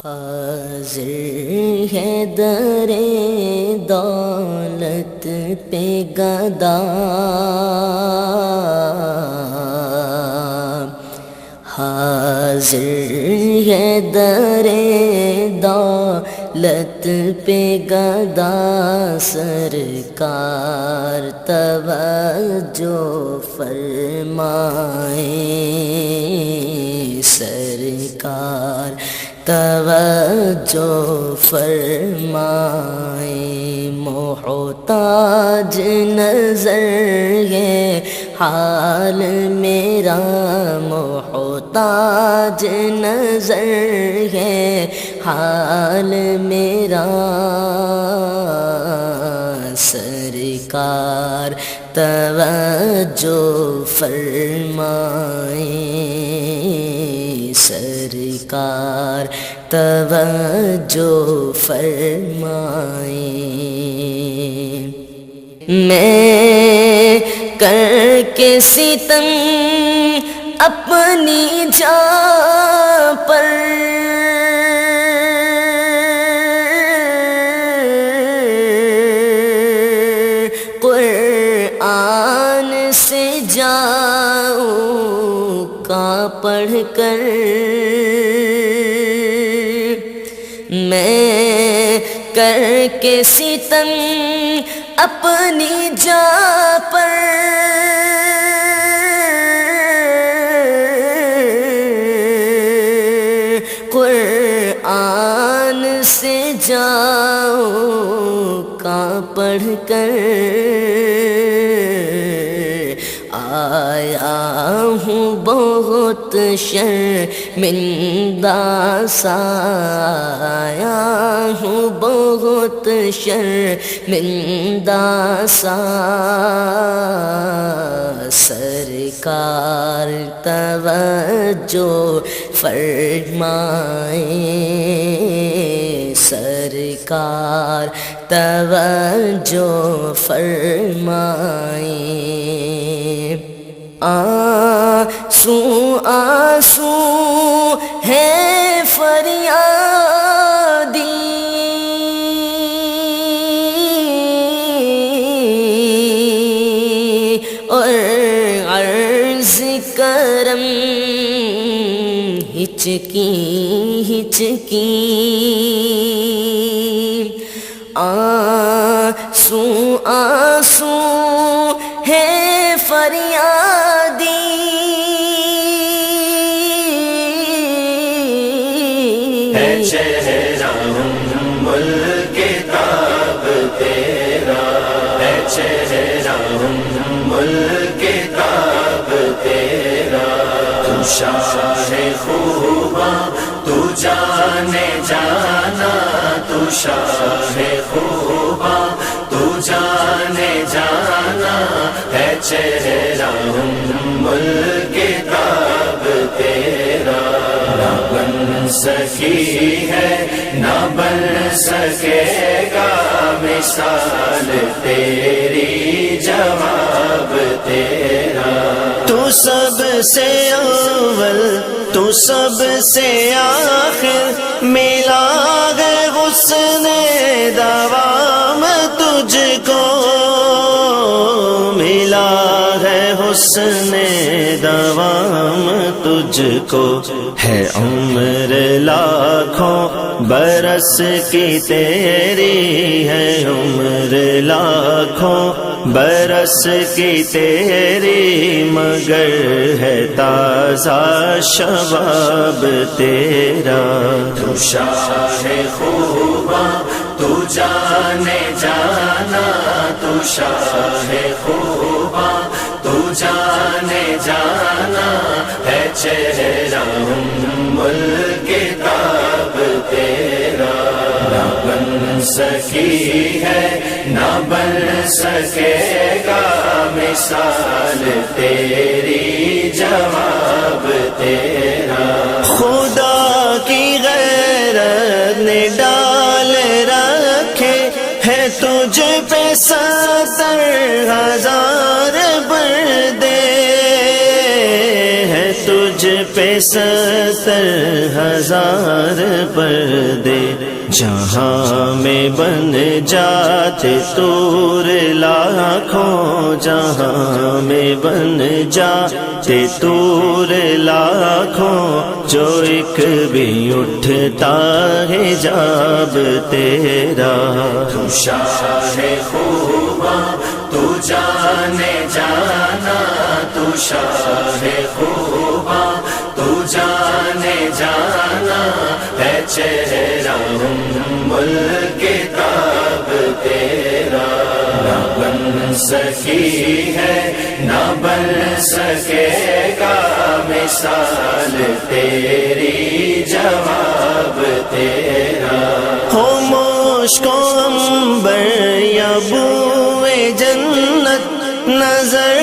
حاضر ہے در دولت پہ گدا، حاضر ہے در دولت پہ گدا، سرکار توجہ فرمائیں، سرکار توجہ فرمائیں، محتاج نظر ہے حال میرا، محتاج نظر ہے حال میرا، سرکار توجہ فرمائیں، سرکار توجہ فرمائیں، میں کر کے ستم اپنی جان پر، قرآن سے جاؤں کا پڑھ کر، میں کر کے ستم اپنی جان پر، قرآن سے جاؤں کا پڑھ کر، آیا ہوں بہت شرمندہ سا، آیا ہوں بہت شرمندہ سا، سرکار توجہ فرمائیں، سرکار توجہ فرمائیں، آنسو آنسو ہے فریادی، اور عرض کرم ہچکی ہچکی، آنسو آنسو ہے فریادی، ہے چہرہ ملک تاب تیرا، ہے چہرہ ملک تاب تیرا، تو شاہ خوباں تو جانے جانا، تو شاہ خوباں تو جانے جانا، ہے چہرہ ملک تاب تیرا، نہ بن سکی ہے نہ بن سکے گا مثال تیری، جواب تیرا، تو سب سے اول تو سب سے آخر، ملا ہے حسن دوام تجھ کو، ملا ہے حسن دوام تجھ کو، ہے عمر لاکھوں برس کی تیری، ہے عمر لاکھوں برس کی تیری، مگر ہے تازہ شباب تیرا، تو شاہ خوباں تو جانے جانا، تو شاہ خوباں تو جانے جانا، ہے چہرہ ملک تاب تیرا، نہ بن سکی ہے نہ بن سکے گا مثال تیری، جواب تیرا، خدا کی غیرت نے ڈال رکھے ہے تجھ پہ 70,000 بردے، ہے تجھ پہ 70,000 پردے، جہاں میں بن جاتے طور لاکھوں، جہاں میں بن جاتے طور لاکھوں، جو ایک بھی اٹھتا ہے حجاب تیرا۔ تو شاہ خوباں تو جانے جانا، تو شاہ خوباں تو جانے جانا، ہے چہرہ کتاب تیرا، نہ بن سکی ہے نہ بن سکے گا مثال تیری، جواب تیرا۔ ہو مشک و عنبر یا بوئے جنت نظر